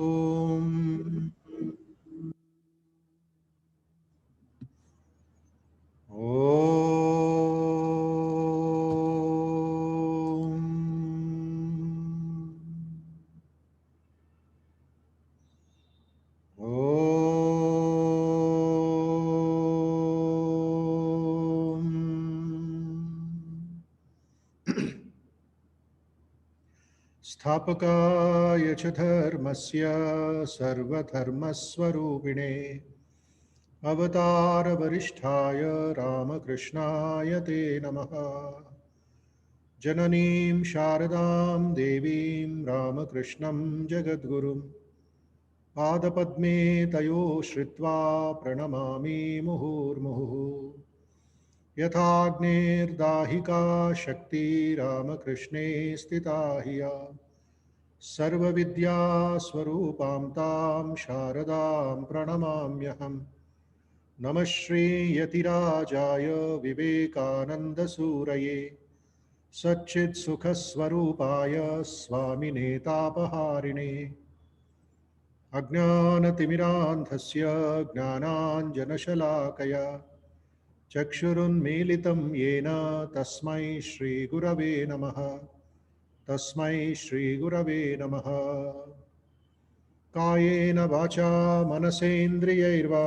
Om. स्थापकाय च धर्मस्य सर्वधर्मस्वरूपिणे अवतारवरिष्ठाय रामकृष्णाय ते नमः। जननीं शारदां देवीं रामकृष्णं जगद्गुरुं पादपद्मे तयो श्रित्वा प्रणमामि मुहुर्मुहुः। यथाग्नेर्दाहिका शक्ति रामकृष्णे स्थिता हिया सर्वविद्यास्वरूपां तां शारदां प्रणमाम्यहम्। नमः श्रीयतिराजाय विवेकानन्दसूरये सच्चित्सुखस्वरूपाय स्वामिने तापहारिणे अज्ञानतिमिरान्धस्य ज्ञानाञ्जनशलाकया चक्षुरुन्मीलितं येन तस्मै श्रीगुरवे नमः। तस्मै श्रीगुरवे नमः। कायेन वाचा मनसेन्द्रियैर्वा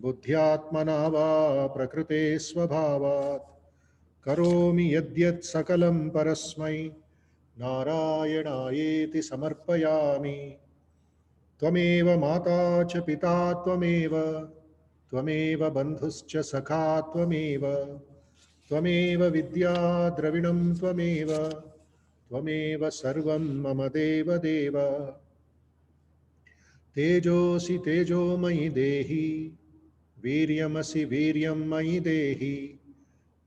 बुद्ध्यात्मना वा प्रकृते स्वभावात् करोमि यद्यत् सकलं परस्मै नारायणायेति समर्पयामि। त्वमेव माता च पिता त्वमेव त्वमेव बन्धुश्च सखा त्वमेव त्वमेव विद्या द्रविणं त्वमेव त्वमेव सर्वं मम देवदेव। तेजोऽसि तेजोमयि देहि वीर्यमसि वीर्यं मयि देहि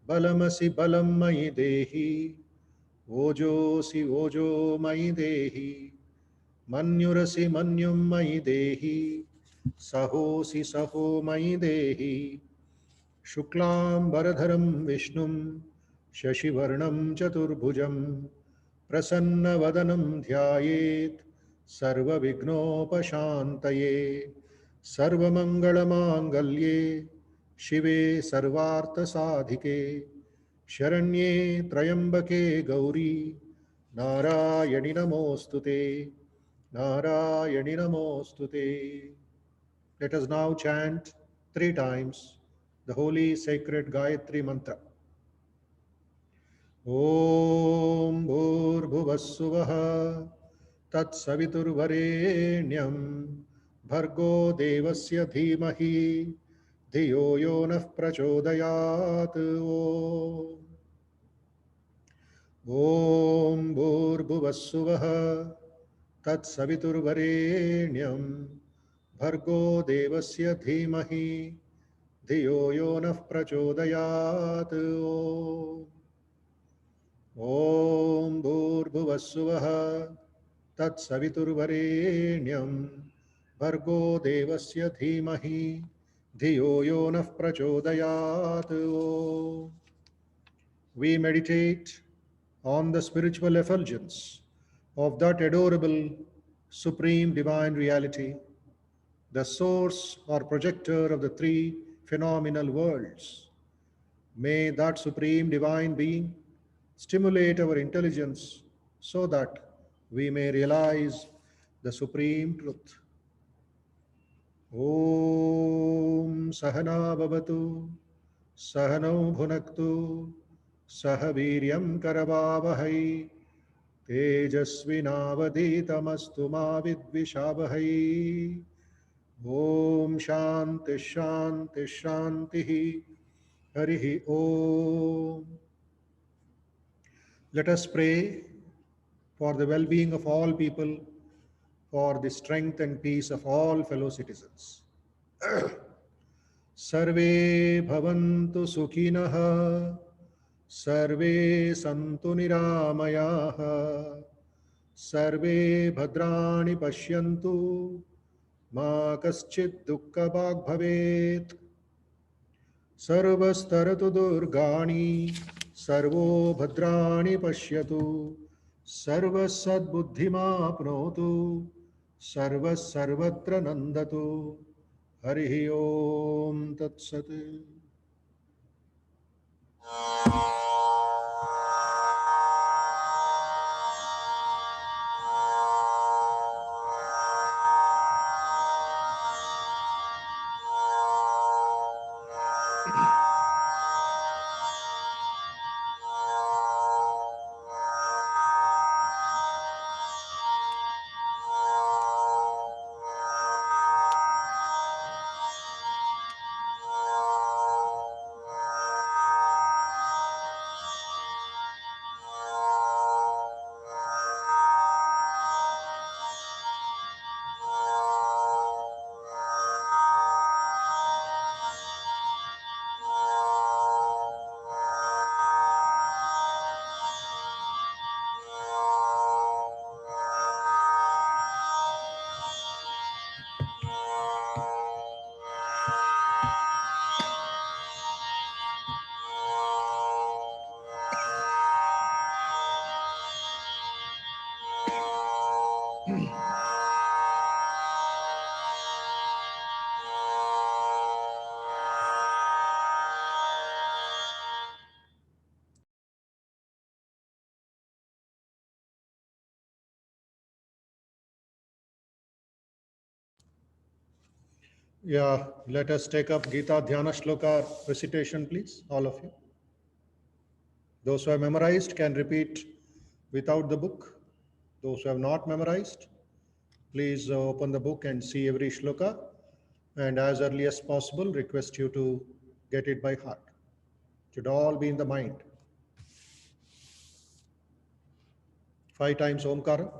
बलमसि बलं मयि देहि ओजोऽसि ओजो मयि देहि मन्युरसि मन्युं मयि देहि सहोऽसि सहो मयि देहि। शुक्लाम्बरधरं विष्णुं शशिवर्णं चतुर्भुजं प्रसन्नवदनं ध्यायेत् सर्वविघ्नोपशान्तये। सर्वमङ्गलमाङ्गल्ये शिवे सर्वार्थसाधिके शरण्ये त्र्यम्बके गौरी नारायणि नमोऽस्तुते। नारायणि नमोऽस्तुते। Let us now chant 3 times the holy sacred Gayatri mantra. Om Bhurbhuvassuvaha Tatsaviturvarenyam Bhargo Devasya Dhimahi Dhiyo Yo Nah Prachodayat. Om Bhurbhuvassuvaha Tatsaviturvarenyam Bhargo Devasya Dhimahi Dhiyo Yo Nah Prachodayat. Om Bhurbhuvassuvaha Tatsaviturvarenyam Bhargo Devasya Dhimahi Dhiyo Yo Nah Prachodayat. We meditate on the spiritual effulgence of that adorable supreme divine reality, the source or projector of the three phenomenal worlds. May that supreme divine being stimulate our intelligence so that we may realize the supreme truth. Om Sahana Bhavatu Sahanau Bhunaktu Sah Viryam Karavavahai Tejasvinavaditamastu ma vidvishavahai. Om Shanti Shanti Shanti Harihi Om. Let us pray for the well-being of all people, for the strength and peace of all fellow citizens. Sarve bhavantu sukhinah, sarve santu niramayah, sarve bhadrani pashyantu, ma kaschid dukkha bhag bhavet. सर्वस्तरतु दुर्गाणि servo भद्राणि पश्यतु सर्वसद्बुद्धिमाप्नोतु सर्वः सर्वत्र नन्दतु। हरिः ओम तत्सत्। Yeah, let us take up Gita Dhyana Shloka recitation, please, all of you. Those who have memorized can repeat without the book. Those who have not memorized, please open the book and see every shloka. And as early as possible, request you to get it by heart. It should all be in the mind. 5 times Omkara.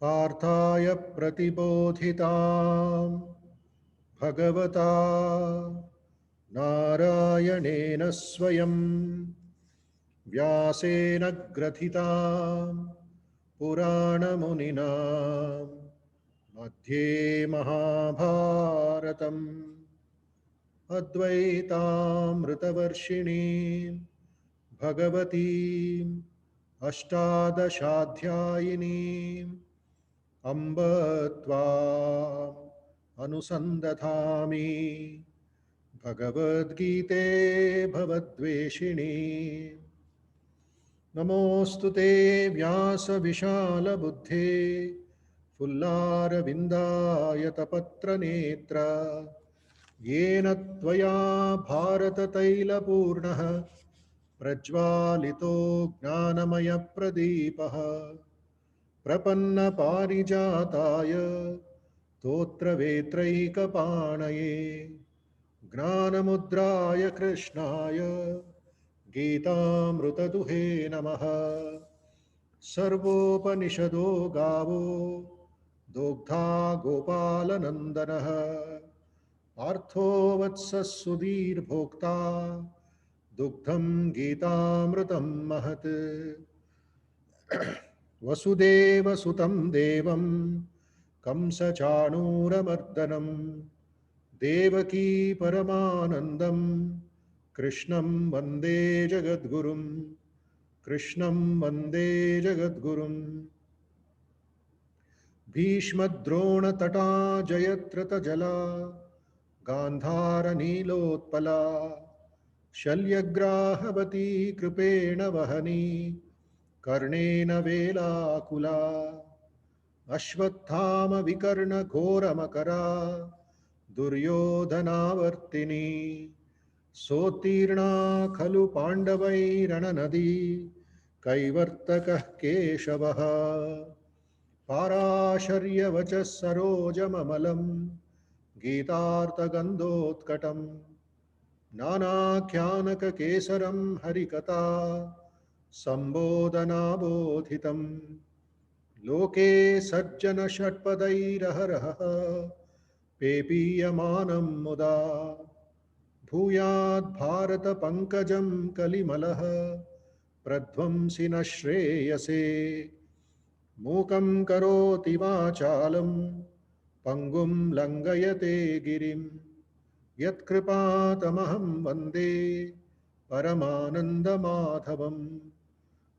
पार्थाय प्रतिबोधितां भगवता नारायणेन स्वयं व्यासेन ग्रथितां पुराणमुनिना मध्ये महाभारतम् अद्वैतामृतवर्षिणीं भगवतीम् अष्टादशाध्यायिनीम् अम्ब त्वाम् अनुसन्दधामि भगवद्गीते भवद्वेषिणी। नमोऽस्तु ते व्यासविशालबुद्धे फुल्लारविन्दायतपत्रनेत्र येन त्वया भारततैलपूर्णः प्रज्वालितो ज्ञानमयप्रदीपः प्रपन्नपारिजाताय स्तोत्रवेत्रैकपाणये ज्ञानमुद्राय कृष्णाय गीतामृतदुहे नमः। सर्वोपनिषदो गावो दोग्धा गोपालनन्दनः पार्थो वत्सः सुधीर्भोक्ता दुग्धं गीतामृतं महत्। वसुदेवसुतं देवं कंसचाणूरमर्दनं देवकी परमानन्दं कृष्णं वन्दे जगद्गुरुं। कृष्णं वन्दे जगद्गुरुम्। भीष्मद्रोणतटा जयत्रतजला गान्धारनीलोत्पला शल्यग्राहवती कृपेण वहनी कर्णेन वेलाकुला अश्वत्थामविकर्णघोरमकरा दुर्योधनावर्तिनी सोत्तीर्णा खलु पाण्डवैरणनदी कैवर्तकः केशवः। पाराशर्यवचः सरोजममलं गीतार्थगन्धोत्कटं नानाख्यानककेसरं हरिकथा सम्बोधनाबोधितं लोके सज्जनषट्पदैरहरः पेपीयमानं मुदा भूयात् भारतपङ्कजं कलिमलः प्रध्वंसि न श्रेयसे मूकं करोति वाचालं पङ्गुं लङ्घयते गिरिं यत्कृपातमहं वन्दे परमानन्दमाधवम्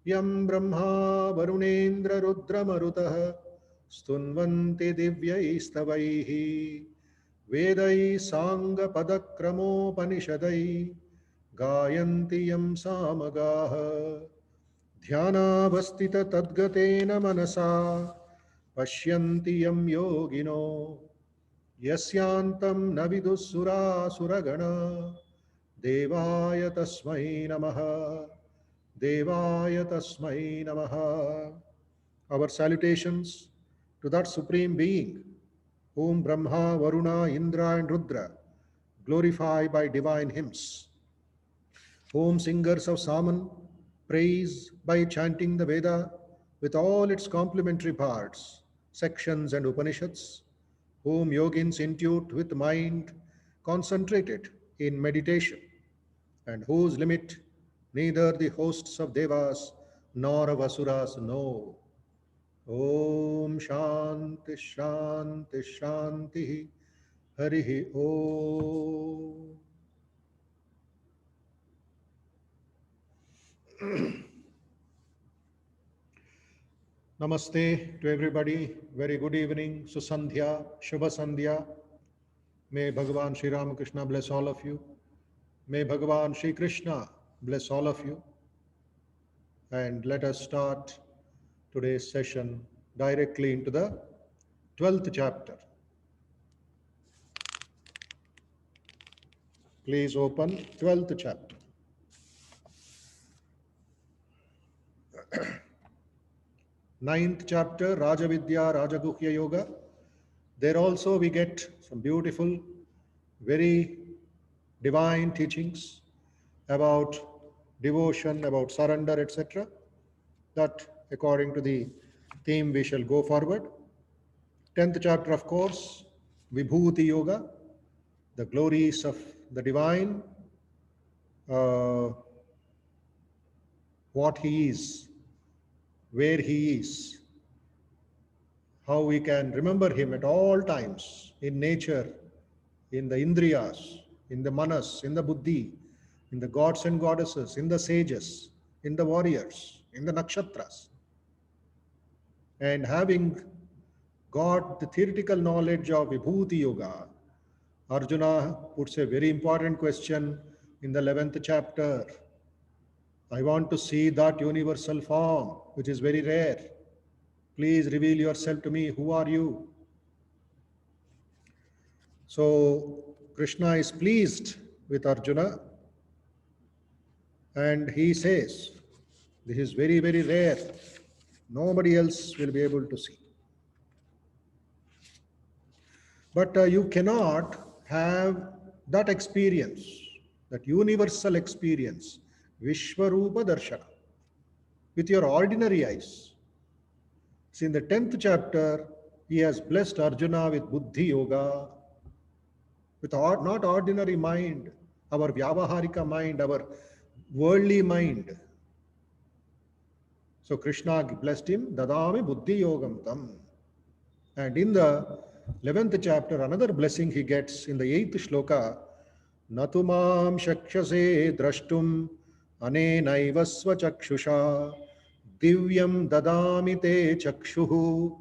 यं ब्रह्मा वरुणेन्द्ररुद्रमरुतः स्तुन्वन्ति दिव्यैस्तवैः वेदैः साङ्गपदक्रमोपनिषदैः गायन्ति यं सामगाः ध्यानावस्थिततद्गतेन मनसा पश्यन्ति यं योगिनो यस्यान्तं न विदुः सुरासुरगणा देवाय तस्मै नमः देवाय तस्मै नमः. Our salutations to that Supreme Being whom Brahma, Varuna, Indra and Rudra glorify by divine hymns, whom singers of Saman praise by chanting the Veda with all its complementary parts, sections and Upanishads, whom yogins intute with mind concentrated in meditation, and whose limit neither the hosts of Devas nor of Asuras know. Om Shanti Shanti Shanti Harihi Om. Namaste to everybody. Very good evening. Susandhya, Shubha Sandhya. May Bhagavan Sri Ramakrishna bless all of you. May Bhagavan Sri Krishna bless all of you. And let us start today's session directly into the 12th chapter. Please open 12th chapter. Ninth chapter, Rajavidya, Rajaguhya Yoga. There also we get some beautiful, very divine teachings about devotion, about surrender, etc. That according to the theme we shall go forward. 10th chapter, of course, Vibhuti Yoga, the glories of the divine, what he is, where he is, how we can remember him at all times in nature, in the Indriyas, in the Manas, in the Buddhi, in the gods and goddesses, in the sages, in the warriors, in the nakshatras. And having got the theoretical knowledge of Vibhuti Yoga, Arjuna puts a very important question in the 11th chapter. I want to see that universal form, which is very rare. Please reveal yourself to me. Who are you? So Krishna is pleased with Arjuna and he says, this is very, very rare. Nobody else will be able to see. But you cannot have that experience, that universal experience, Vishwarupa Darshana, with your ordinary eyes. See, in the 10th chapter, he has blessed Arjuna with Buddhi Yoga, with not ordinary mind, our Vyavaharika mind, our worldly mind. So Krishna blessed him, Dadami Buddhi Yogam Tam. And in the 11th chapter, another blessing he gets in the 8th shloka, Natumam Shakshase Drashtum Anenaiva Swachakshusha Divyam Dadami Te Chakshuhu.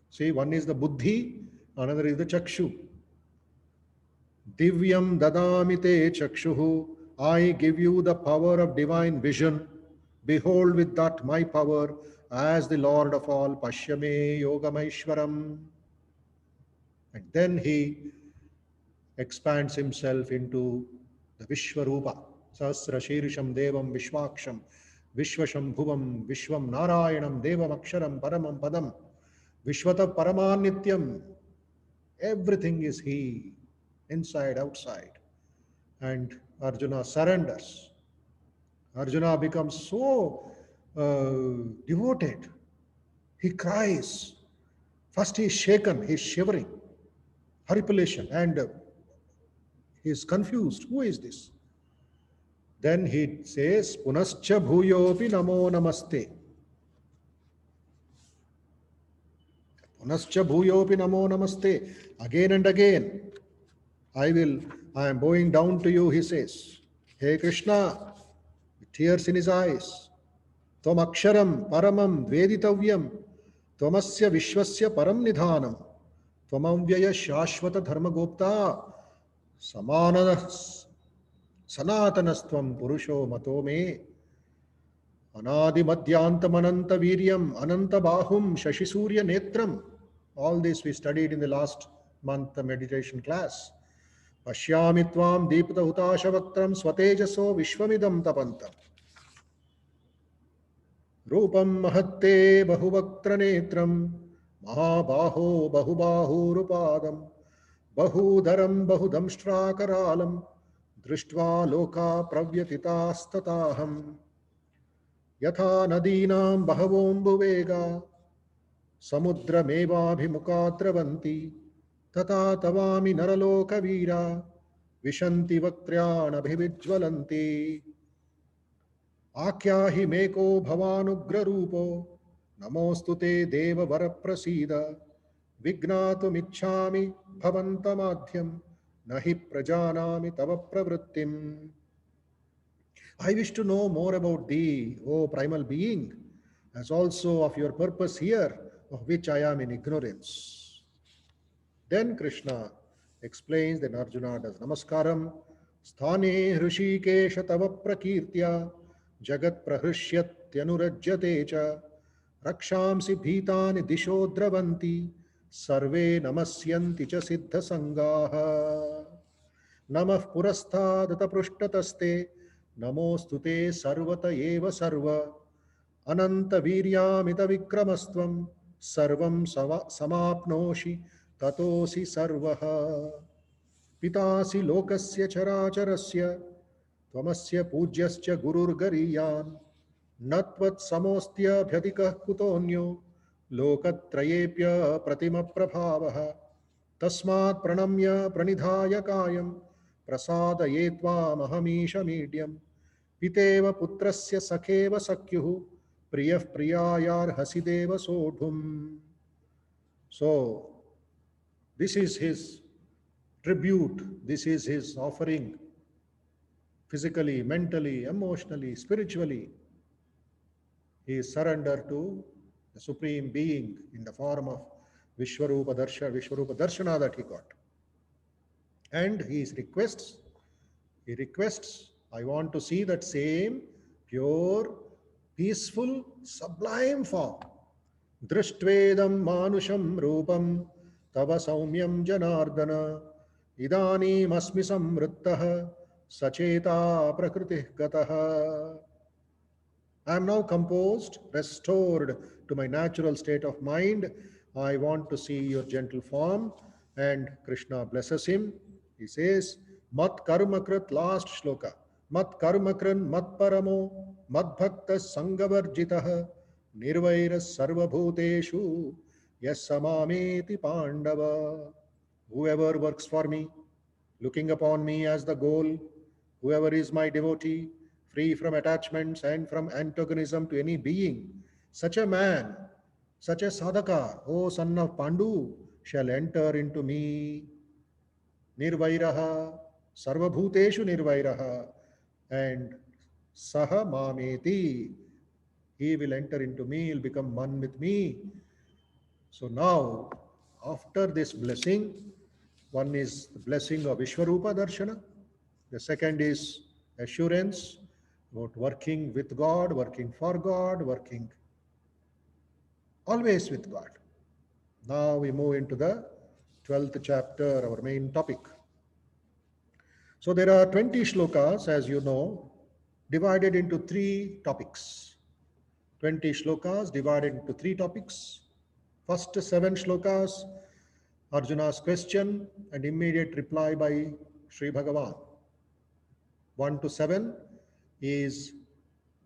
See, one is the Buddhi, another is the Chakshu. Divyam Dadami Te Chakshuhu. I give you the power of divine vision. Behold with that my power as the Lord of all, Pashyame Yogamaishwaram. And then he expands himself into the Vishwarupa. Sahasra Shirisham Devam Vishwaksham Vishwashambhuvam Vishwam Narayanam Devam Aksharam Paramam Padam Vishwata Paramanityam. Everything is He, inside, outside. And Arjuna surrenders. Arjuna becomes so devoted. He cries. First he is shaken, he is shivering, horripilation, and he is confused. Who is this? Then he says, Punascha bhuyopi namo namaste. Punascha bhuyopi namo namaste. Again and again, I am bowing down to you, he says. Hey Krishna, with tears in his eyes. Tvam aksharam paramam veditavyam. Tvamasya vishwasya param nidhanam. Tvamamvyaya shashvata dharma gopta. Samana Sanatanastvam Purusho Matome Anadi Madhyantamananta Viryam Ananta Bahum Shashisurya Netram. All this we studied in the last month meditation class. Pashyamitvam Deepata Hutashavatram Swatejaso Vishwamidam Tapantam. Rupam Mahatte Bahuvaktra Netram Mahabaho Bahubahurupadam Bahudaram Bahudamstrakaralam Drishtva Loka Pravyatitastataham Yatha Nadinam Bahavombuvega Samudramevabhimukadravanti Tata Tavami Naraloka Veera Vishanti Vaktryanabhivijvalanti Akyahi Meko Bhavanugra Rupo Namostute Deva Varaprasida Vignatumicchami Bhavantamadhyam Nahi Prajanami Tava Pravrittim. I wish to know more about thee, O primal being, as also of your purpose here, of which I am in ignorance. Then Krishna explains, then Arjuna does Namaskaram, Sthane Hrishikesha Tava Prakirtya Jagat Prahrishyatyanurajyate cha Rakshamsi Bhitani Disho Dravanti Sarve Namasyanti cha Siddha Sangaha Namah Purastha Prushthataste Namostute Sarvata Eva Sarva Ananta Viryamita Vikramastvam Sarvam Samapnoshi Tatosi Sarvaha Pitasi Lokasya Characharasya Tvamasya Pujyascha Gururgariyan Natvat Samostya Bhyadikah Kutonyo Lokatrayepya Pratima Prabhavaha Tasmat Pranamya Pranidhaya Kayam Prasadayetva Mahamisha Medium Piteva Putrasya Sakheva Sakyuhu Priyah Priyayar Hasideva Sodhum. So, this is his tribute, this is his offering, physically, mentally, emotionally, spiritually. He is surrendered to the Supreme Being in the form of Vishwarupa Darshana that he got. And he requests, I want to see that same pure, peaceful, sublime form. Drishtvedam manusham rupam tava saumyam janardana idani masmi samrittaha sacheta prakriti gataha. I am now composed, restored to my natural state of mind. I want to see your gentle form. And Krishna blesses him. He says, Mat karmakrit, last shloka. Mat karmakran mat paramo mat bhaktas sangavarjitaha nirvairas sarvabhuteshu yasamameti pandava. Whoever works for me, looking upon me as the goal, whoever is my devotee, free from attachments and from antagonism to any being, such a man, such a sadhaka, O son of Pandu, shall enter into me. Nirvairaha, sarvabhuteshu nirvairaha, and saha mameti. He will enter into me, he will become one with me. So now, after this blessing, one is the blessing of Vishwarupa Darshana. The second is assurance about working with God, working for God, working always with God. Now we move into the 12th chapter, our main topic. So there are 20 shlokas, as you know, divided into 3 topics. 20 shlokas divided into 3 topics. First 7 shlokas Arjuna's question and immediate reply by Sri Bhagavan. 1 to 7 is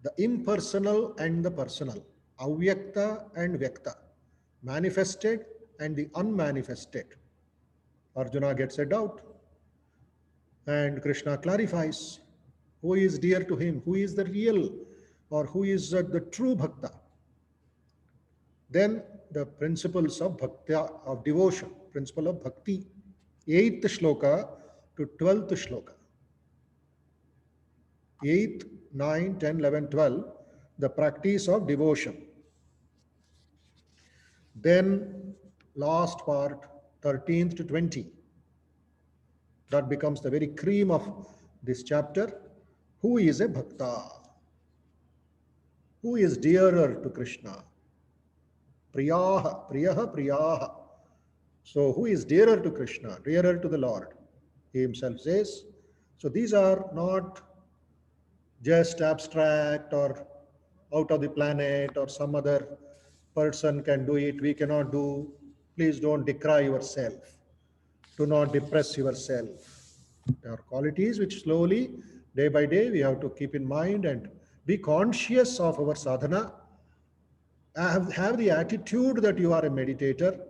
the impersonal and the personal, avyakta and vyakta, manifested and the unmanifested. Arjuna gets a doubt, and Krishna clarifies who is dear to him, who is the real or who is the true bhakta. Then the principles of bhakti, of devotion, principle of bhakti, 8th shloka to 12th shloka. 8th, 9, 10, 11, 12, the practice of devotion. Then last part, 13th to 20, that becomes the very cream of this chapter. Who is a bhakta? Who is dearer to Krishna? Priyaha, priyaha, priyaha. So who is dearer to Krishna, dearer to the Lord? He himself says. So these are not just abstract or out of the planet or some other person can do it, we cannot do. Please don't decry yourself. Do not depress yourself. There are qualities which slowly, day by day, we have to keep in mind and be conscious of our sadhana. Have the attitude that you are a meditator.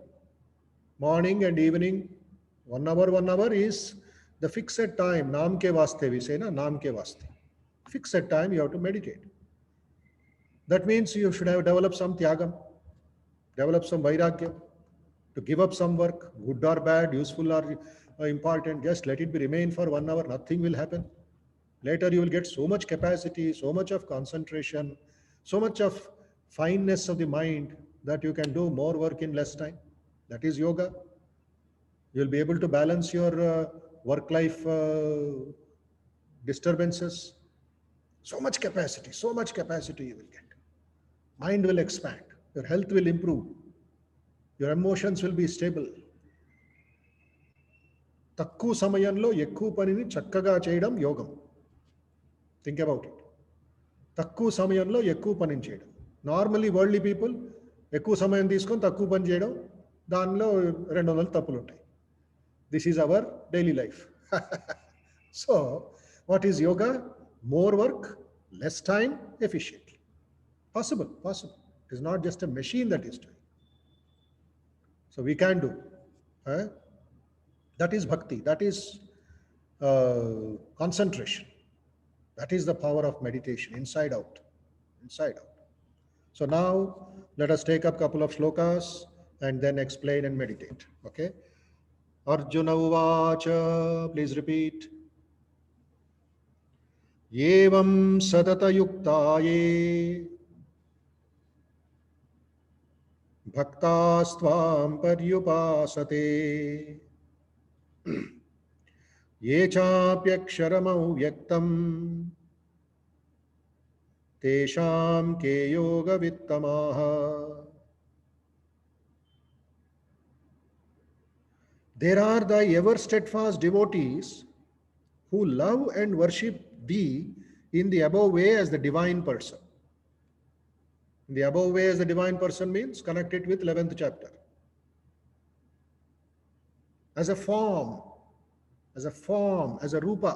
Morning and evening, 1 hour is the fixed time. Naam ke vaste, we say, na, naam ke vaste. Fixed time you have to meditate. That means you should have developed some tyagam, develop some vairagya, to give up some work, good or bad, useful or important, just let it be remain for 1 hour, nothing will happen. Later you will get so much capacity, so much of concentration, so much of fineness of the mind that you can do more work in less time. That is yoga. You will be able to balance your work-life disturbances. So much capacity you will get. Mind will expand. Your health will improve. Your emotions will be stable. తక్కువ సమయంలో ఎక్కువ పనిని చక్కగా చేయడం యోగం. Think about it. తక్కువ సమయంలో ఎక్కువ పనిని చేయడం. నార్మల్లీ వరల్డ్లీ పీపుల్ ఎక్కువ సమయం తీసుకొని తక్కువ పని చేయడం, దానిలో 200 తప్పులు ఉంటాయి. This is our daily life. So what is yoga? More work, less time, efficiently. Possible. It is not just a machine that is doing. So we can do. That is bhakti. That is concentration. That is the power of meditation, inside out. So now let us take up a couple of shlokas and then explain and meditate. Okay. Arjuna uvacha, please repeat. Evam sadata yuktaye bhaktastvam paryupasate ye chapyaksharamau vyaktam tesham ke yoga vittamaha. There are thy ever steadfast devotees who love and worship thee in the above way as the divine person. In the above way as the divine person means connect it with 11th chapter. As a form, as a rupa.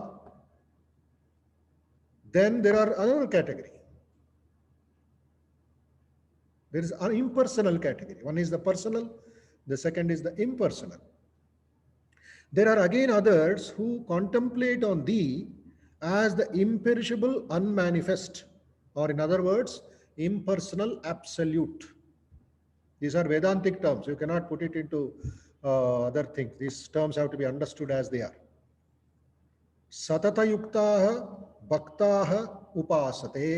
Then there are another category. There is an impersonal category. One is the personal, the second is the impersonal. There are again others who contemplate on thee as the imperishable unmanifest, or in other words, impersonal absolute. These are Vedantic terms. You cannot put it into other things. These terms have to be understood as they are. Satata yuktaha bhaktaha upasate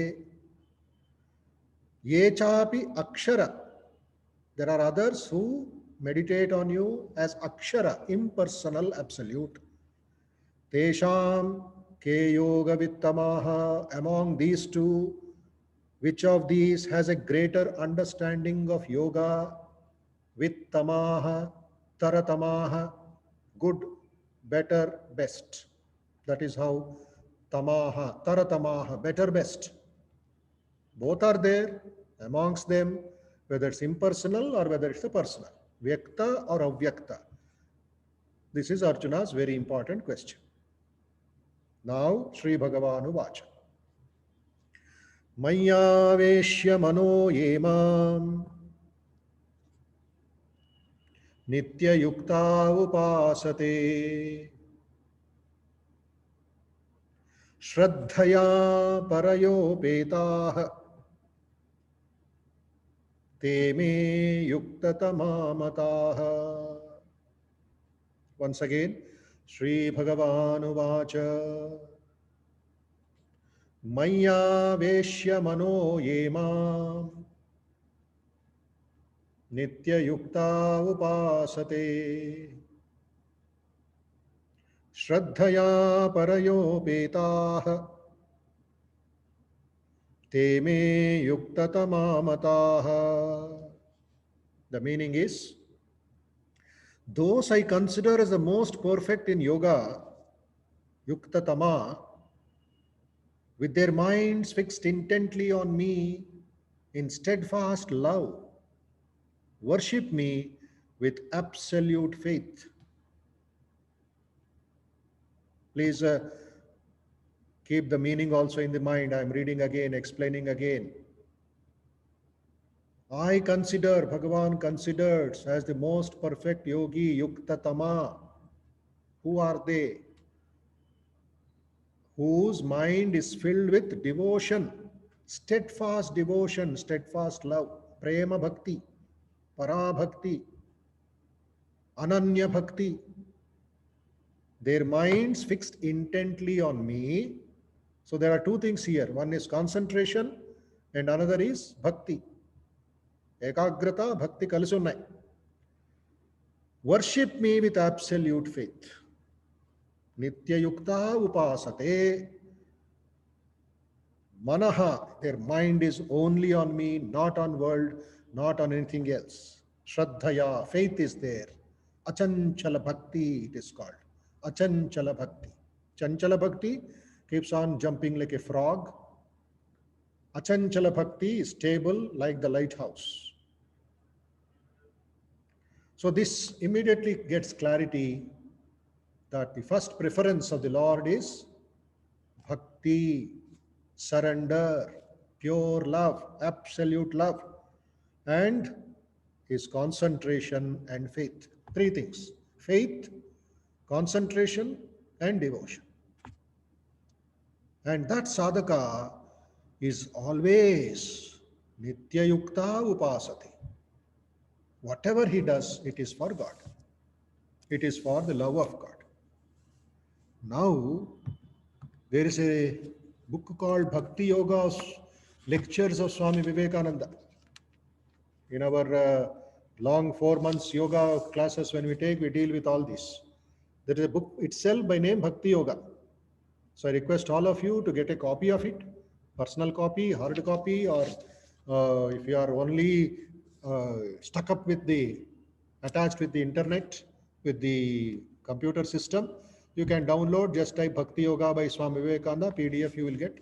ye chapi akshara. There are others who meditate on you as akshara, impersonal absolute. Tesham ke yoga vittamaha. Among these two, which of these has a greater understanding of yoga? Vittamaha, taratamaha, good, better, best. That is how tamaha, taratamaha, better, best. Both are there amongst them, whether it's impersonal or whether it's the personal. Vyakta or avyakta. This is Arjuna's very important question. Now, Sri Bhagavanu Vacha. Mayyaveshya mano ye mam nitya yukta upasate shraddhaya parayopetaha te me yuktatama mataha. Once again, Sri Bhagavanu Vacha. Mayyaveshya mano ye mam nitya-yukta upasate shraddhaya parayopetaha te me yuktatama mataha. The meaning is, those I consider as the most perfect in yoga, yuktatama, with their minds fixed intently on me in steadfast love, worship me with absolute faith. Please keep the meaning also in the mind. I am reading again, explaining again. I consider, Bhagavan considers as the most perfect yogi, Yuktatama. Who are they? Whose mind is filled with devotion, steadfast love, prema bhakti, para bhakti, ananya bhakti. Their minds fixed intently on me. So there are two things here. One is concentration and another is bhakti. Ekagrata, bhakti kalisi unnai. Worship me with absolute faith. Nitya yukta upasate. Manaha, their mind is only on me, not on world, not on anything else. Shraddhaya, faith is there. Achanchala bhakti, it is called. Achanchala bhakti. Chanchala bhakti keeps on jumping like a frog. Achanchala bhakti is stable like the lighthouse. So this immediately gets clarity that the first preference of the Lord is bhakti, surrender, pure love, absolute love, and his concentration and faith. Three things: faith, concentration, and devotion. And that sadhaka is always nitya yukta upasati. Whatever he does, it is for God. It is for the love of God. Now, there is a book called Bhakti Yoga Lectures of Swami Vivekananda. In our long 4 months yoga classes, when we take, we deal with all this. There is a book itself by name Bhakti Yoga. So I request all of you to get a copy of it, personal copy, hard copy, or if you are only stuck up with the, attached with the internet, with the computer system, you can download, just type Bhakti Yoga by Swami Vivekananda, PDF you will get.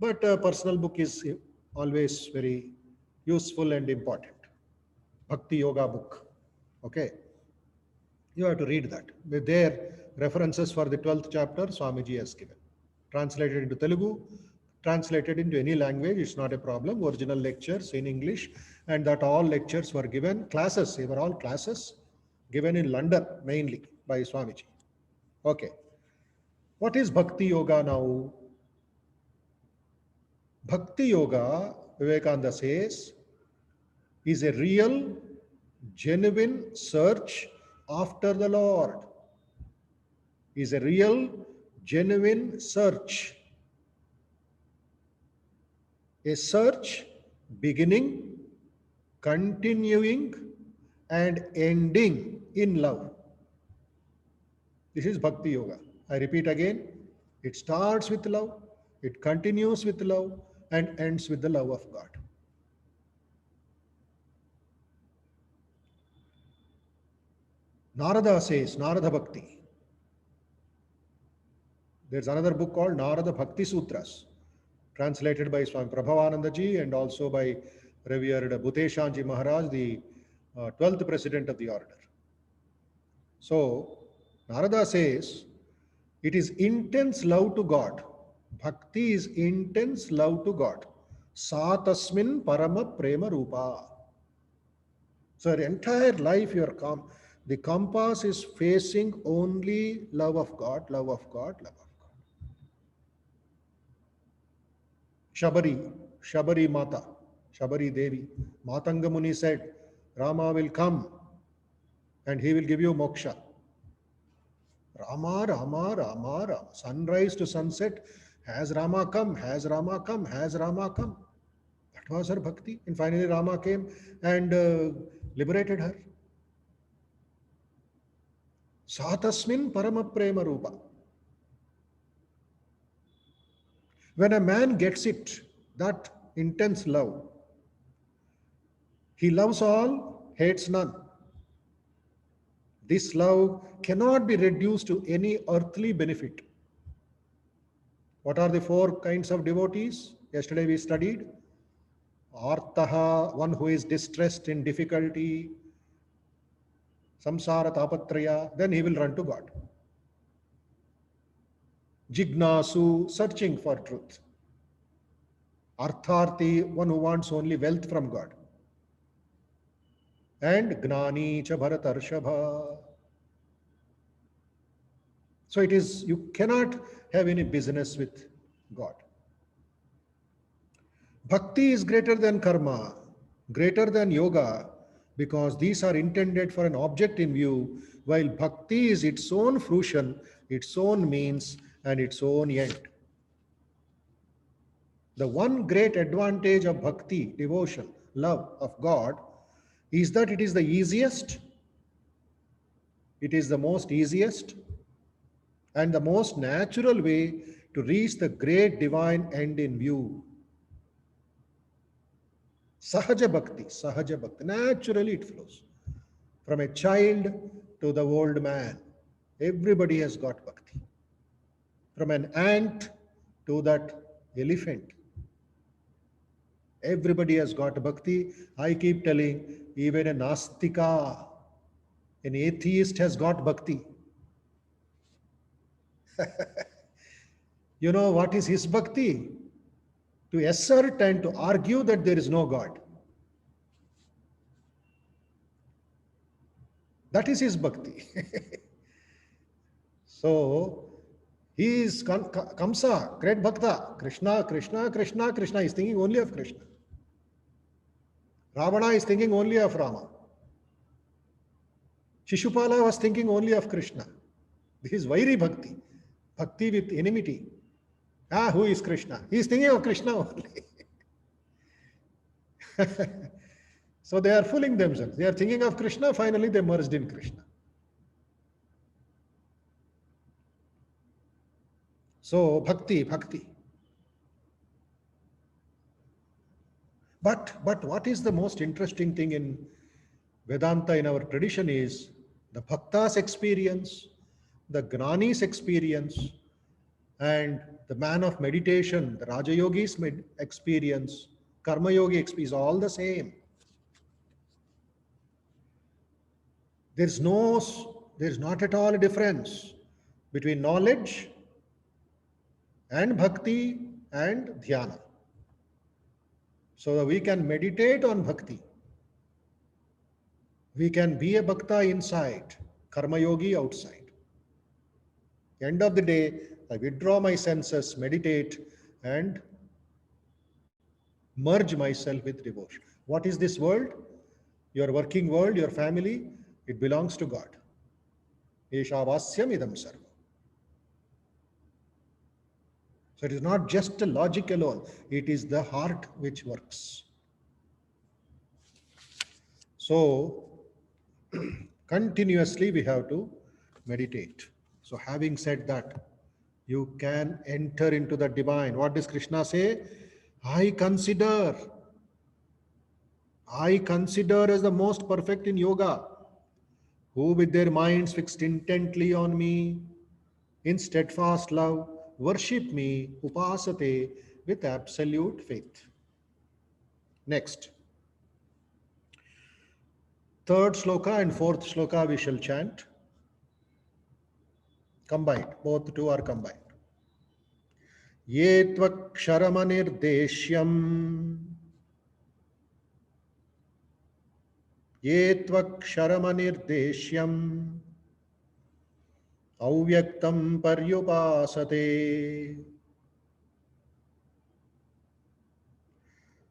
But personal book is always very useful and important. Bhakti Yoga book. Okay. You have to read that. With their references for the 12th chapter, Swamiji has given. Translated into Telugu, translated into any language, it's not a problem. Original lectures in English, and that all lectures were given, classes, they were all classes given in London mainly by Swamiji. Okay. What is Bhakti Yoga now? Bhakti Yoga, Vivekananda says, is a real, genuine search after the Lord. Is a real, genuine search. A search beginning, continuing, and ending in love. This is Bhakti Yoga. I repeat again, it starts with love, it continues with love, and ends with the love of God. Narada says, Narada Bhakti. There's another book called Narada Bhakti Sutras, translated by Swami Prabhavananda ji and also by revered Bhuteshanji Maharaj, the 12th president of the order. So, Narada says it is intense love to God. Bhakti is intense love to God. Sa tasmin parama prema rupa. So your entire life, the compass is facing only love of God, love of God, love of God. Shabari Mata, Shabari Devi, Matanga Muni said, Rama will come and he will give you moksha. Rama, Rama, Rama, Rama. Sunrise to sunset, has Rama come, has Rama come, has Rama come. That was her bhakti. And finally Rama came and liberated her. Satasmin parama prema rupa. When a man gets it, that intense love, he loves all, hates none. This love cannot be reduced to any earthly benefit. What are the four kinds of devotees? Yesterday we studied. Artaha, one who is distressed in difficulty, samsara tapatraya, then he will run to God. Jignasu, searching for truth. Artharti, one who wants only wealth from God. And Gnani cha Bharatarshabha. So it is, you cannot have any business with God. Bhakti is greater than karma, greater than yoga, because these are intended for an object in view, while bhakti is its own fruition, its own means, and its own end. The one great advantage of bhakti, devotion, love of God, is that it is the easiest, it is the most easiest, and the most natural way to reach the great divine end in view. Sahaja Bhakti, naturally it flows. From a child to the old man, everybody has got Bhakti. From an ant to that elephant, everybody has got Bhakti. I keep telling, even a Nastika, an atheist has got Bhakti. You know what is his Bhakti? To assert and to argue that there is no God. That is his bhakti. So he is Kamsa, great bhakta. Krishna, Krishna, Krishna, Krishna is thinking only of Krishna. Ravana is thinking only of Rama. Shishupala was thinking only of Krishna. This is Vairi Bhakti. Bhakti with enmity. Ah, who is Krishna? He is thinking of Krishna only. So they are fooling themselves. They are thinking of Krishna, finally they merged in Krishna. So bhakti. But what is the most interesting thing in Vedanta in our tradition is the bhakta's experience, the gnani's experience, and the man of meditation, the Raja Yogi's experience, Karma Yogi experience, all the same. There's not at all a difference between knowledge and bhakti and dhyana. So we can meditate on bhakti. We can be a bhakta inside, karma yogi outside. End of the day, I withdraw my senses, meditate, and merge myself with devotion. What is this world? Your working world, your family, it belongs to God. Esha idam sarva. So it is not just the logic alone, it is the heart which works. So continuously we have to meditate. So having said that, you can enter into the divine. What does Krishna say? I consider as the most perfect in yoga, who with their minds fixed intently on me, in steadfast love, worship me, upasate, with absolute faith. Next. Third sloka and fourth sloka we shall chant. Combined, both two are combined. Ye tvaksharamanirdesyam. Ye tvaksharamanirdesyam. Avyaktam paryupasate.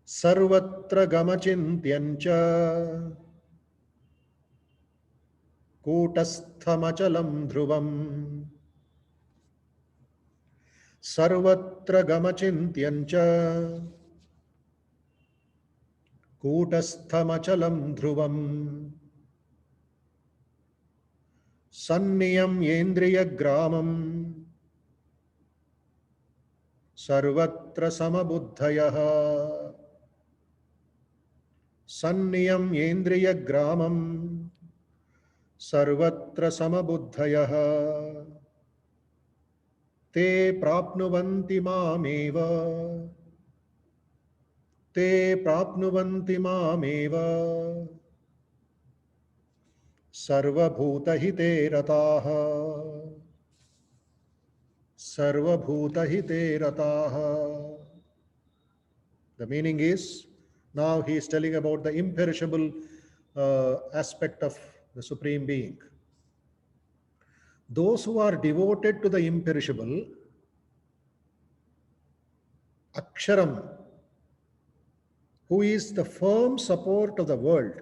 Sarvatra gamachintyancha. Kutasthamachalam dhruvam. सर्वत्र गमचिन्त्यञ्च कूटस्थमचलं ध्रुवम् सन्नियम्येन्द्रियग्रामम् सर्वत्र समबुद्धयः सन्नियम्येन्द्रियग्रामम् सर्वत्र समबुद्धयः ते प्राप्नुवन्ति मामेव ते प्राप्नुवन्ति मामेव सर्वभूतहिते रताः सर्वभूतहिते रताः. The meaning is, now he is telling about the imperishable aspect of the Supreme Being. Those who are devoted to the imperishable, Aksharam, who is the firm support of the world.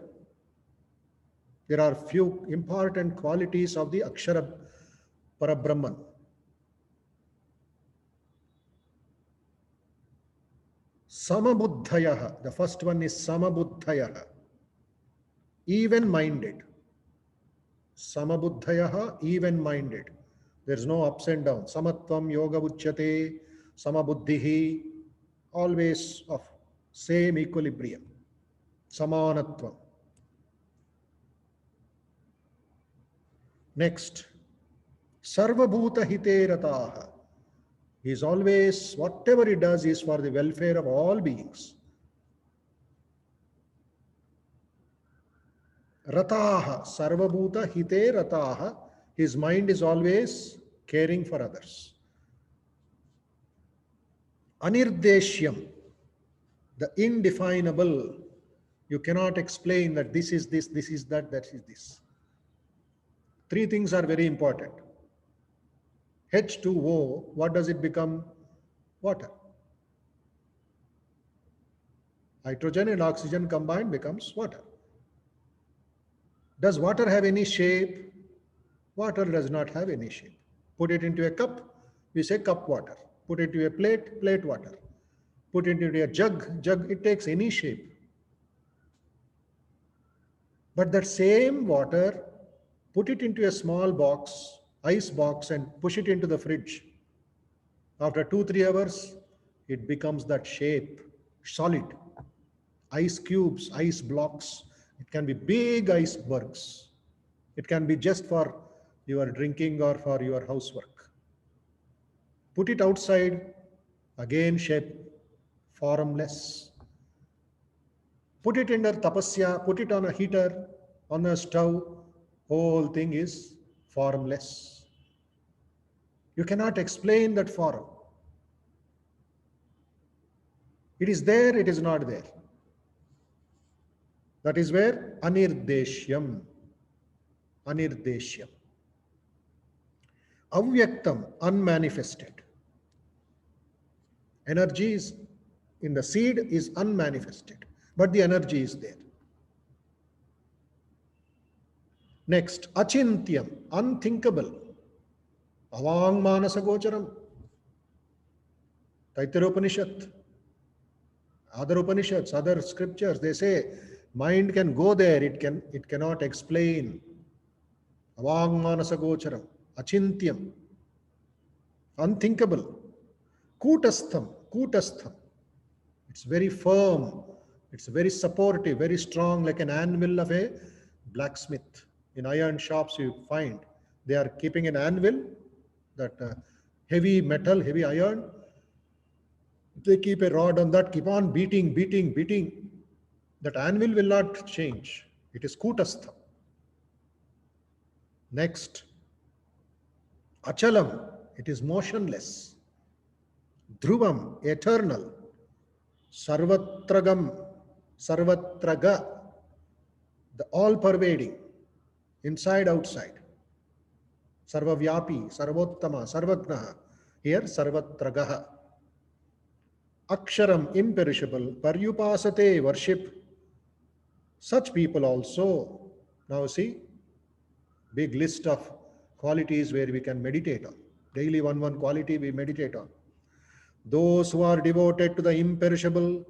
There are few important qualities of the Akshara Parabrahman. Samabuddhayaha, the first one is Samabuddhayaha, even-minded. Samabuddhayaha, even-minded. There is no ups and downs. Samatvam yoga uchyate, samabuddhihi, always of same equilibrium. Samanatvam. Next, Sarvabhuta hite rataha. He is always, whatever he does is for the welfare of all beings. Rataha, Sarvabhuta hite rataha. His mind is always caring for others. Anirdeshyam, the indefinable. You cannot explain that this is this is that is this. Three things are very important. H2O, what does it become? Water. Hydrogen and oxygen combined becomes water. Does water have any shape? Water does not have any shape. Put it into a cup, we say cup water. Put it into a plate, plate water. Put it into a jug, jug, it takes any shape. But that same water, put it into a small box, ice box, and push it into the fridge. After 2-3 hours, it becomes that shape, solid. Ice cubes, ice blocks. It can be big icebergs. It can be just for your drinking or for your housework. Put it outside, again shape, formless. Put it under tapasya, put it on a heater, on a stove, whole thing is formless. You cannot explain that form. It is there, it is not there. That is where anirdeshyam. Anirdeshyam. Avyaktam, unmanifested. Energy is in the seed is unmanifested, but the energy is there. Next, achintyam, unthinkable. Avang manasa gocharam. Taittiriya Upanishad, other Upanishads, other scriptures, they say mind can go there, it cannot explain. Avang manasa gocharam, achintyam, unthinkable. Kutastham. It's very firm, it's very supportive, very strong, like an anvil of a blacksmith. In iron shops you find they are keeping an anvil, that heavy metal, heavy iron. They keep a rod on that, keep on beating. That anvil will not change. It is kutastham. Next, Achalam, it is motionless. Dhruvam, eternal. Sarvatragam, Sarvatraga, the all pervading, inside, outside. Sarvavyapi, Sarvottama, Sarvagnaha. Here, Sarvatragaha. Aksharam, imperishable. Paryupasate, worship. Such people also. Now see, big list of qualities where we can meditate on. Daily one quality we meditate on. Those who are devoted to the imperishable.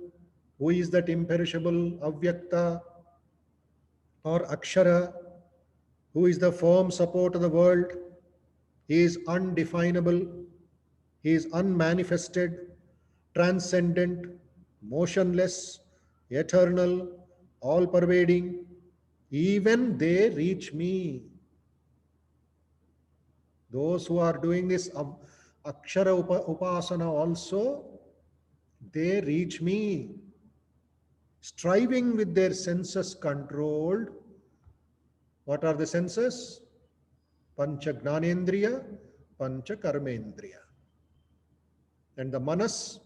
Who is that imperishable? Avyakta or Akshara, who is the firm support of the world. He is undefinable, he is unmanifested, transcendent, motionless, eternal, all pervading. Even they reach me. Those who are doing this Akshara Upasana also, they reach me. Striving with their senses controlled. What are the senses? Pancha Gnanendriya, Pancha Karmendriya. And the Manas,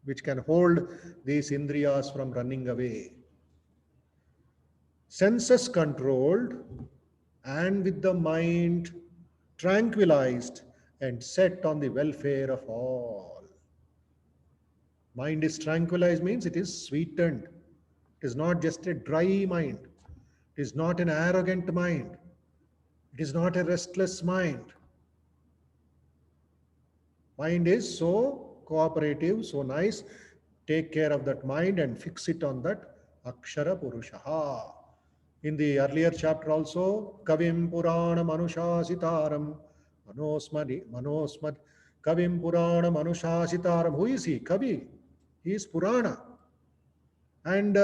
which can hold these Indriyas from running away. Senses controlled and with the mind tranquilized and set on the welfare of all. Mind is tranquilized means it is sweetened. It is not just a dry mind. It is not an arrogant mind. It is not a restless mind. Mind is so cooperative, so nice. Take care of that mind and fix it on that Akshara Purushaha. In the earlier chapter also, Kavim Purana Manushasitaram, Manosmad, Kavim Purana Manushasitaram. Who is he? Kavi. He is Purana. And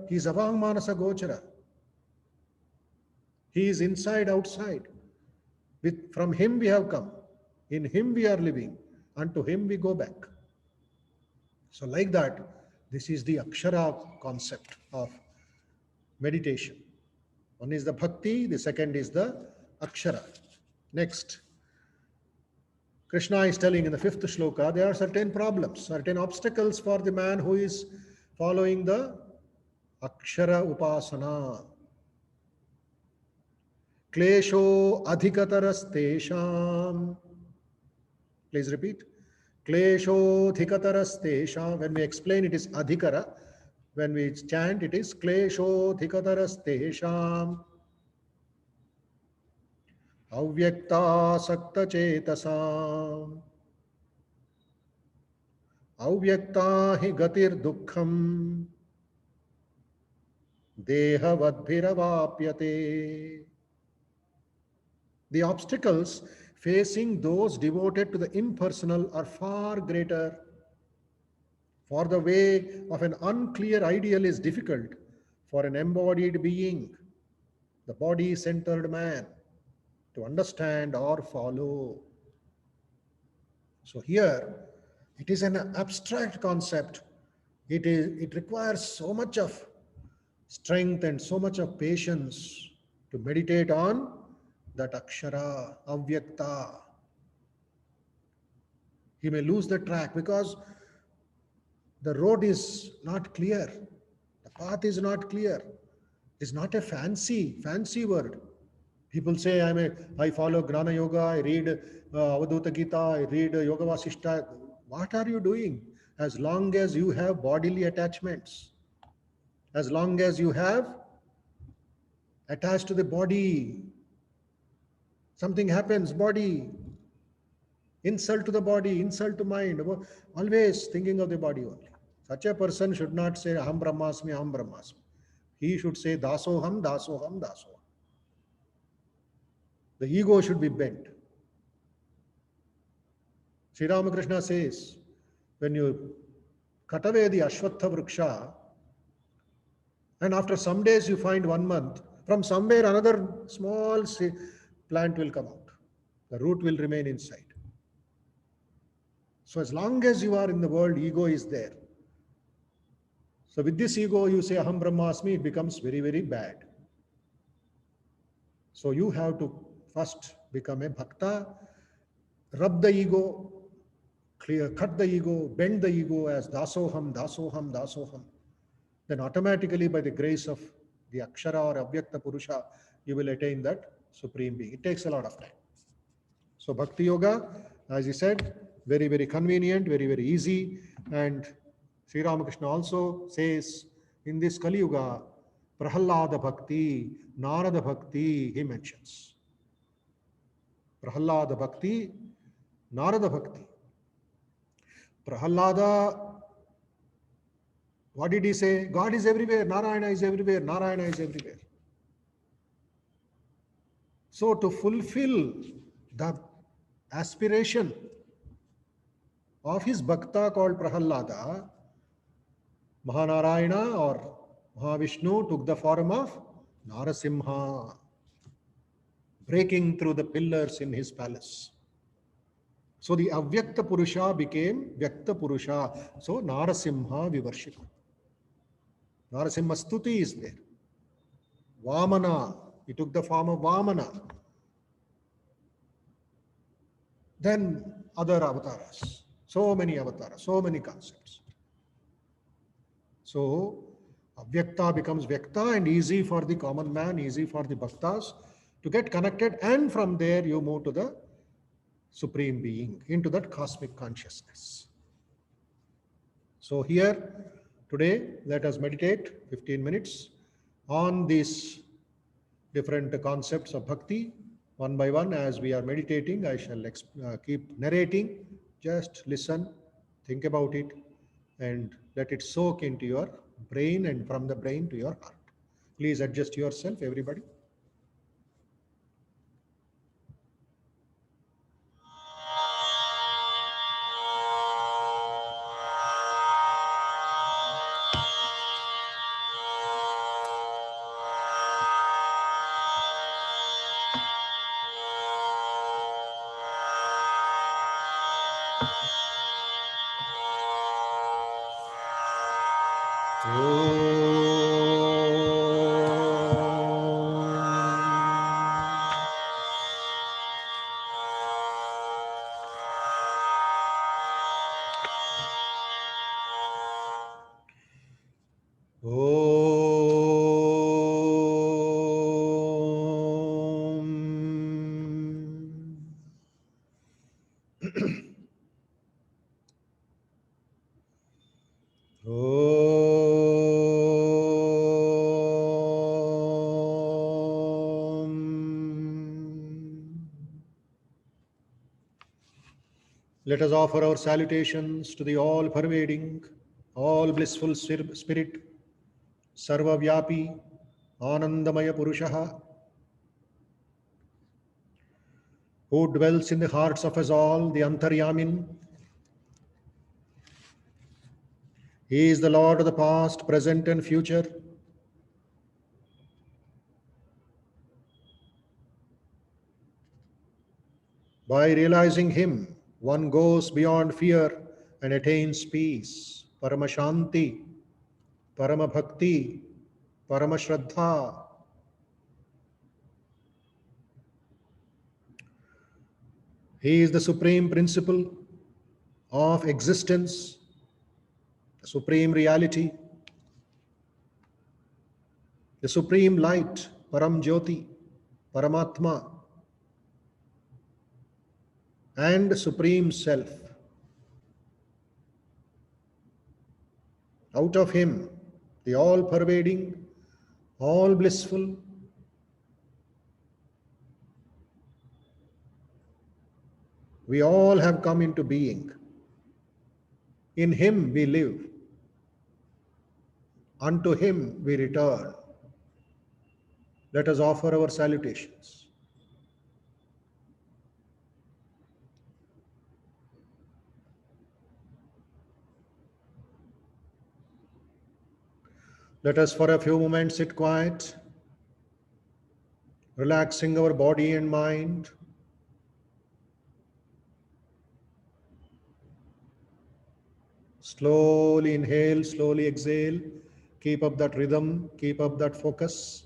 he is Avang Manasa Gochara. He is inside, outside. From him we have come. In him we are living. Unto him we go back. So like that, this is the Akshara concept of meditation. One is the Bhakti, the second is the Akshara. Next, Krishna is telling in the 5th shloka, there are certain problems, certain obstacles for the man who is following the Akshara Upasana. Klesho adhikatarastesham. Please repeat. Klesho adhikatarastesham. When we explain, it is adhikara. When we chant, it is Klesho adhikatarastesham. Avyakta sakta chetasam. Avyakta hi gatir dukkham. Deha vadbhiravapyate. The obstacles facing those devoted to the impersonal are far greater. For the way of an unclear ideal is difficult for an embodied being, the body-centered man, to understand or follow. So here, it is an abstract concept. It requires so much of strength and so much of patience to meditate on that Akshara, Avyakta. He may lose the track because the road is not clear. The path is not clear. It's not a fancy word. People say, I follow Gnana Yoga, I read Avaduta Gita, I read Yoga Vasishta. What are you doing? As long as you have bodily attachments, as long as you have attached to the body, something happens, body, insult to the body, insult to mind, always thinking of the body only. Such a person should not say, Aham Brahmasmi, Aham Brahmasmi. He should say, Dasoham, Dasoham, Dasoham. The ego should be bent. Sri Ramakrishna says, when you cut away the Ashwatha Vriksha, and after some days you find 1 month, from somewhere another small plant will come out. The root will remain inside. So as long as you are in the world, ego is there. So with this ego, you say Aham Brahmasmi, it becomes very, very bad. So you have to first become a bhakta rub the ego, clear, cut the ego, bend the ego as dasoham, dasoham, dasoham, then automatically by the grace of the Akshara or Avyakta Purusha, you will attain that Supreme Being. It takes a lot of time. So Bhakti Yoga, as he said, very, very convenient, very, very easy. And Sri Ramakrishna also says, in this Kali Yuga, Prahalada Bhakti, Narada Bhakti, he mentions. Prahalada Bhakti, Narada Bhakti. Prahalada, what did he say? God is everywhere, Narayana is everywhere, Narayana is everywhere. So to fulfill the aspiration of his bhakta called Prahalada, Mahanarayana or Mahavishnu took the form of Narasimha, breaking through the pillars in his palace. So the Avyakta Purusha became Vyakta Purusha. So Narasimha Vivarshika. Narasimha Stuti is there. Vamana, he took the form of Vamana. Then other avatars. So many avatars, so many concepts. So Avyakta becomes Vyakta and easy for the common man, easy for the bhaktas to get connected, and from there you move to the Supreme Being, into that cosmic consciousness. So here, today, let us meditate 15 minutes on these different concepts of bhakti. One by one, as we are meditating, I shall keep narrating. Just listen, think about it, and let it soak into your brain and from the brain to your heart. Please adjust yourself, everybody. Let us offer our salutations to the all-pervading, all-blissful Spirit, Sarva-Vyapi, Anandamaya Purushaha, who dwells in the hearts of us all, the Antaryamin. He is the Lord of the past, present, and future. By realizing Him, one goes beyond fear and attains peace, Paramashanti, Paramabhakti, Paramashraddha. He is the supreme principle of existence, the supreme reality, the supreme light, Param Jyoti, Paramatma, and supreme self. Out of him, the all-pervading, all-blissful, we all have come into being. In him we live. Unto him we return. Let us offer our salutations. Let us for a few moments sit quiet, relaxing our body and mind. Slowly inhale, slowly exhale. Keep up that rhythm, keep up that focus.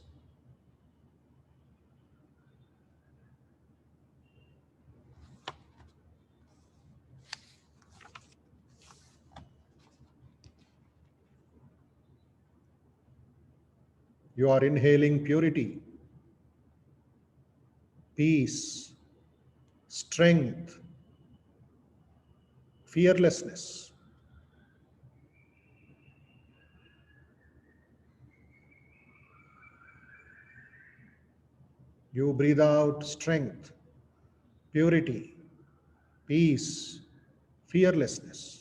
You are inhaling purity, peace, strength, fearlessness. You breathe out strength, purity, peace, fearlessness.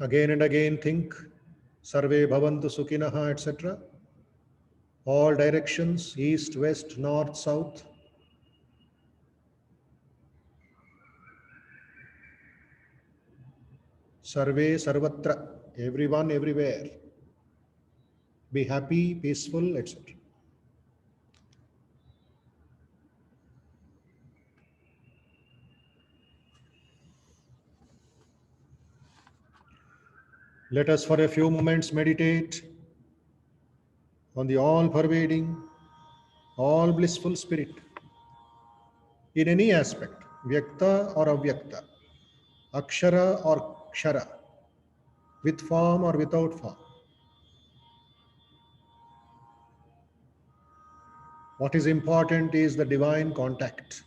Again and again think, Sarve Bhavantu Sukhinaha, etc. All directions, east, west, north, south. Sarve Sarvatra, everyone, everywhere. Be happy, peaceful, etc. Let us for a few moments meditate on the all pervading, all blissful spirit in any aspect, Vyakta or Avyakta, Akshara or Kshara, with form or without form. What is important is the divine contact.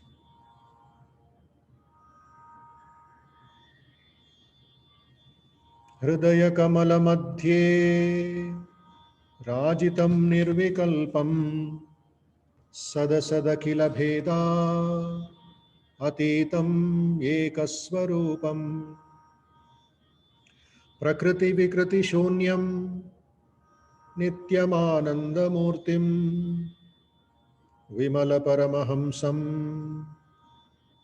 Hridaya Kamala Madhye Rajitam Nirvikalpam Sadasada Bheda Atitam Ekaswarupam Prakriti Vikriti Shunyam Nityamanandamurtim Vimala Paramahamsam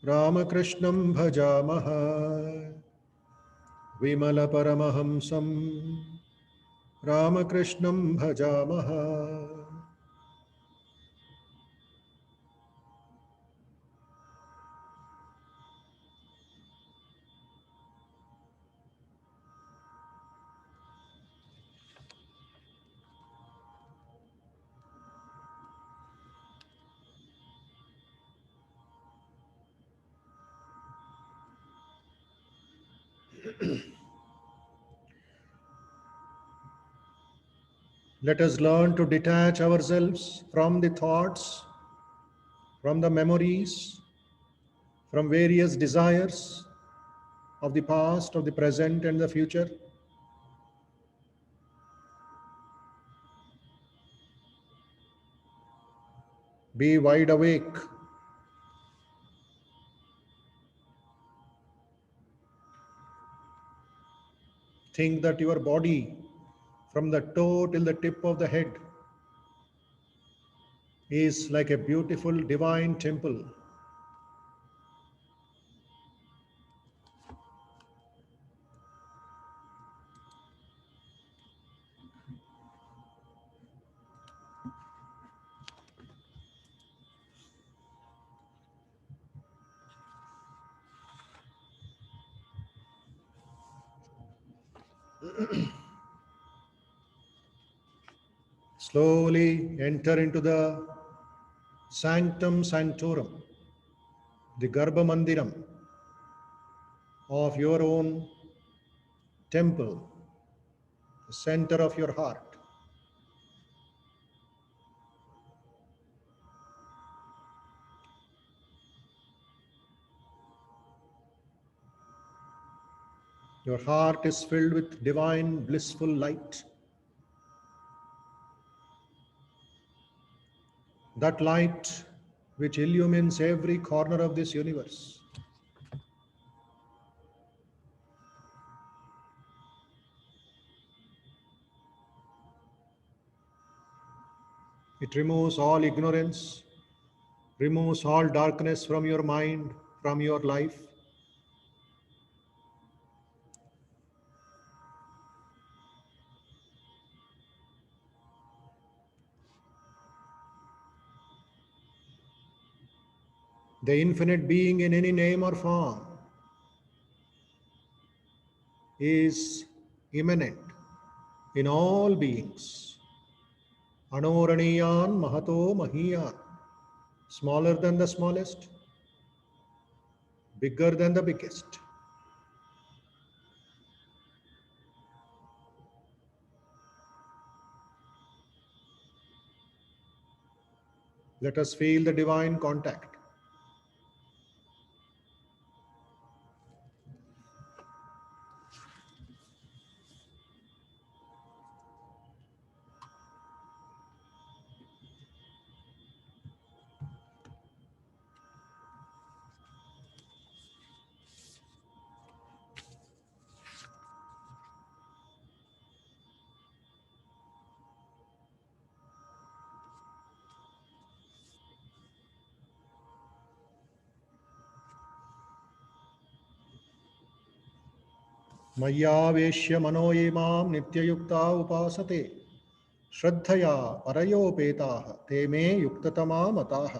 Ramakrishnam Bhajamaha Vimala Paramahamsam Ramakrishnam Bhajamaha. Let us learn to detach ourselves from the thoughts, from the memories, from various desires of the past, of the present, and the future. Be wide awake. Think that your body, from the toe till the tip of the head, is like a beautiful divine temple. Slowly enter into the sanctum sanctorum, the Garbha Mandiram of your own temple, the center of your heart. Your heart is filled with divine blissful light. That light which illumines every corner of this universe. It removes all ignorance, removes all darkness from your mind, from your life. The infinite being in any name or form is immanent in all beings. Anoraniyan Mahato Mahiyan, smaller than the smallest, bigger than the biggest. Let us feel the divine contact. मय्यावेश्य मनो ये मां नित्ययुक्ता उपासते श्रद्धया परयोपेताः ते मे युक्ततमा मताः.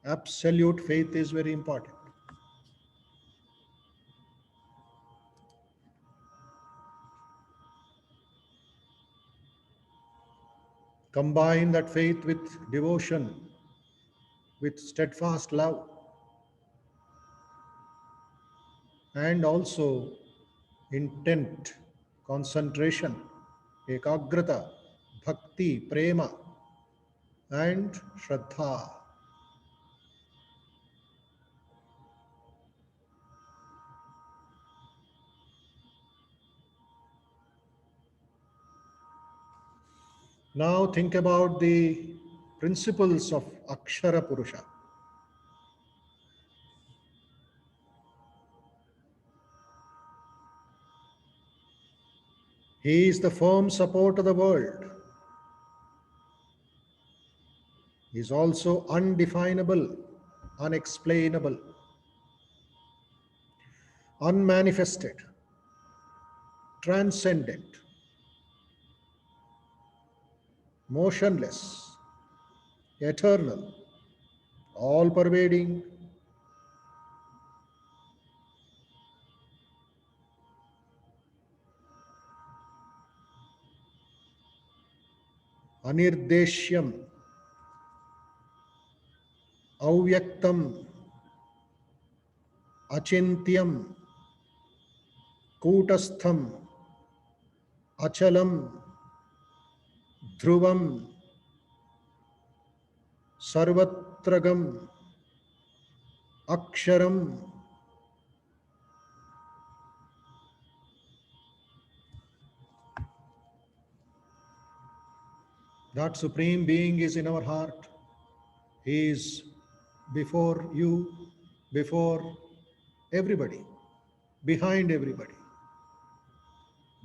Absolute faith is very important. Combine that faith with devotion, with steadfast love, and also intent, concentration, ekagrata, bhakti, prema, and shraddha. Now think about the principles of Akshara Purusha. He is the firm support of the world. He is also undefinable, unexplainable, unmanifested, transcendent, motionless, eternal, all pervading, anirdeshyam, avyaktam, achintyam, kootastham, achalam, dhruvam, sarvatragam, aksharam. That Supreme Being is in our heart. He is before you, before everybody, behind everybody.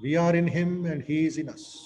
We are in Him and He is in us.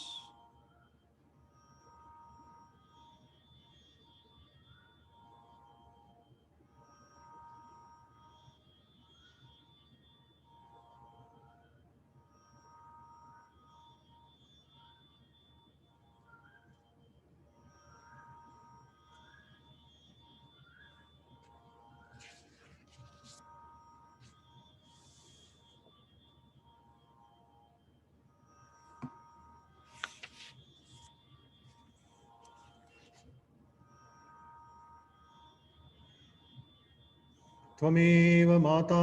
त्वमेव माता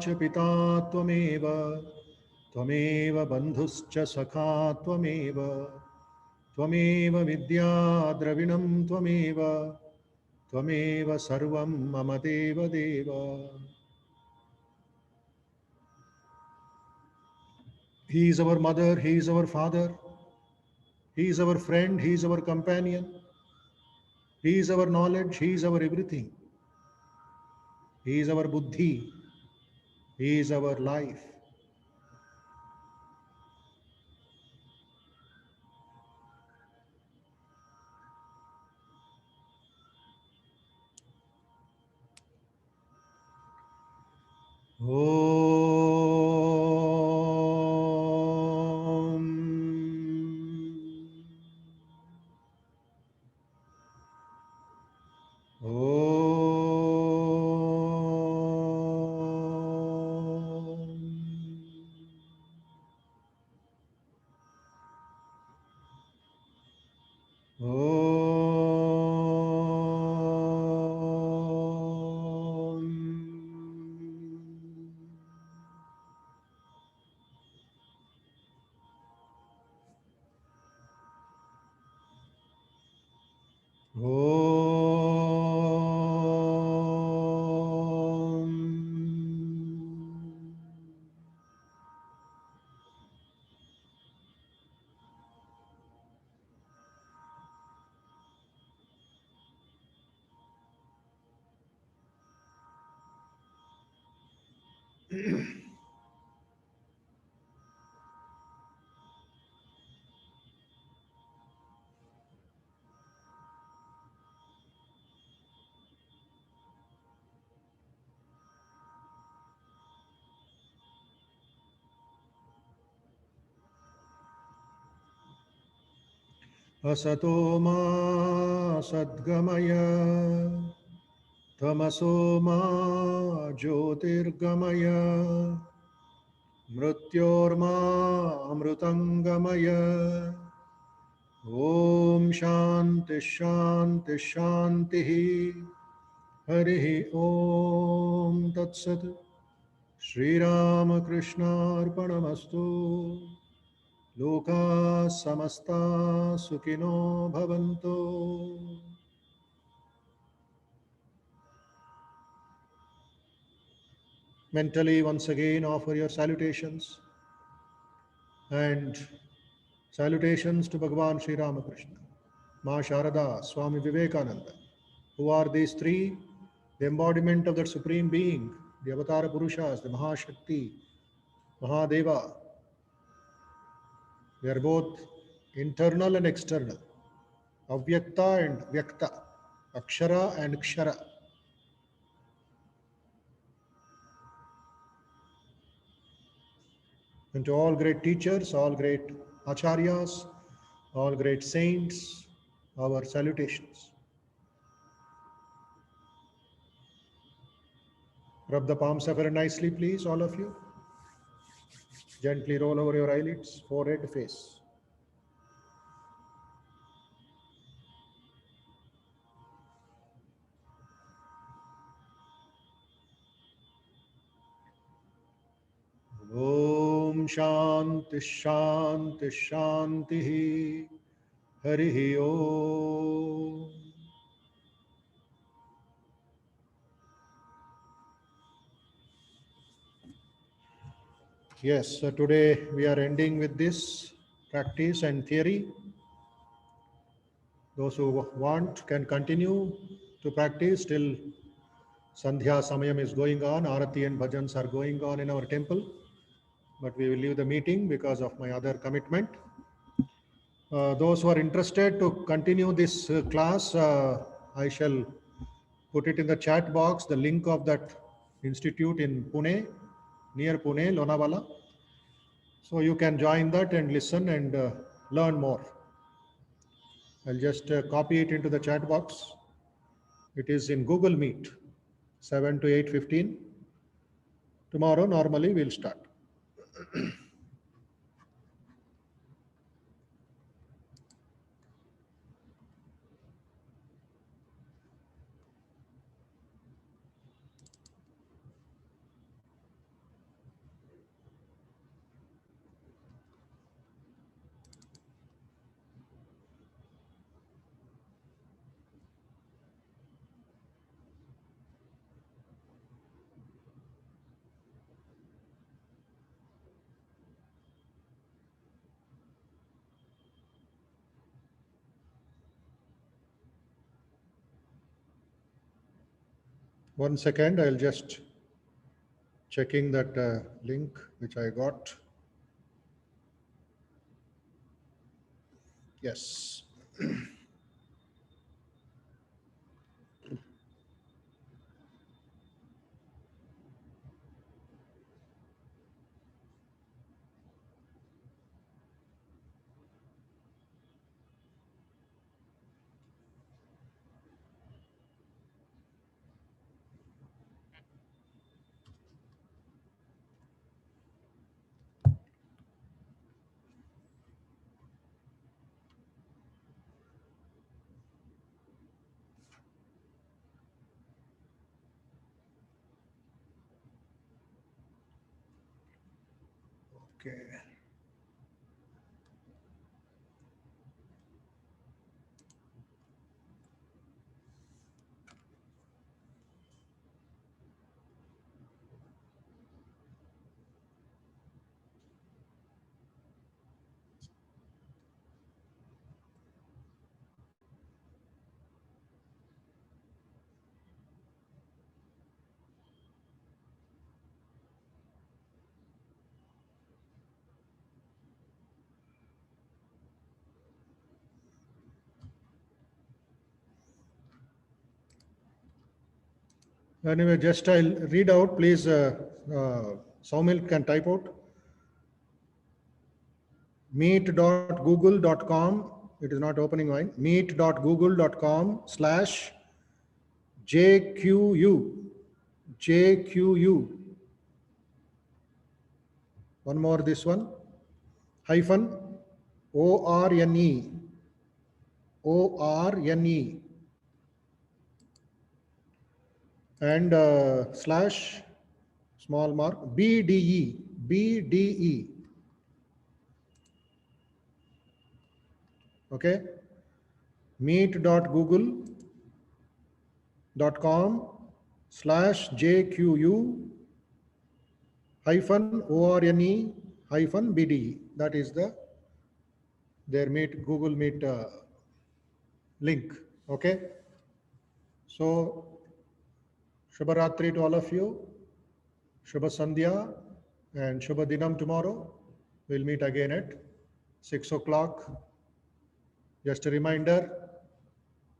च पिता त्वमेव त्वमेव बन्धुश्च सखा त्वमेव त्वमेव विद्या द्रविणं त्वमेव त्वमेव सर्वं मम देव देव. He is our mother, He is our father, He is our friend, He is our companion, He is our knowledge, He is our everything. He is our buddhi, He is our life. Om. Om. असतो मा सद्गमय तमसो मा ज्योतिर्गमय मृत्योर्मा अमृतंगमय। ओम शांति शांति शांति। हरि ओम तत्सत्। श्रीरामकृष्णार्पणमस्तु। लोका समस्ता सुखिनो भवन्तु। Mentally once again offer your salutations and salutations to Bhagavan Sri Ramakrishna, Ma Sharada, Swami Vivekananda. Who are these three? The embodiment of that Supreme Being, the Avatara Purushas, the Mahashakti, Mahadeva. They are both internal and external, Avyakta and Vyakta, Akshara and Kshara. And to all great teachers, all great acharyas, all great saints, our salutations. Rub the palms very nicely, please, all of you. Gently roll over your eyelids, forehead, face. Om Shanti Shanti Shanti. Hari Om. Yes, so today we are ending with this practice and theory. Those who want can continue to practice till Sandhya Samayam is going on. Arati and bhajans are going on in our temple. But we will leave the meeting because of my other commitment. Those who are interested to continue this class, I shall put it in the chat box, the link of that institute in Pune, near Pune, Lonavala. So you can join that and listen and learn more. I'll just copy it into the chat box. It is in Google Meet, 7 to 8:15. Tomorrow, normally, we'll start. One second, I'll just checking that link which I got. Yes. Okay. Anyway, just I'll read out, please. Saumil can type out. Meet.google.com. It is not opening mine. Meet.google.com/JQU. JQU. One more, this one. Hyphen ORNE. ORNE. And slash small mark BDE. BDE. Okay. Meet.google.com/JQU hyphen ORNE hyphen BDE. That is their Meet, Google Meet link. Okay. So, Shubharatri to all of you. Shubha Sandhya and Shubha Dinam tomorrow. We'll meet again at 6 o'clock. Just a reminder,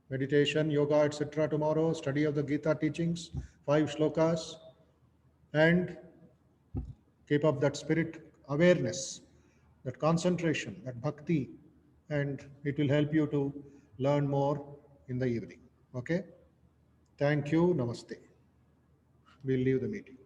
meditation, yoga, etc. tomorrow, study of the Gita teachings, 5 shlokas, and keep up that spirit awareness, that concentration, that bhakti, and it will help you to learn more in the evening. Okay? Thank you. Namaste. We'll leave the meeting.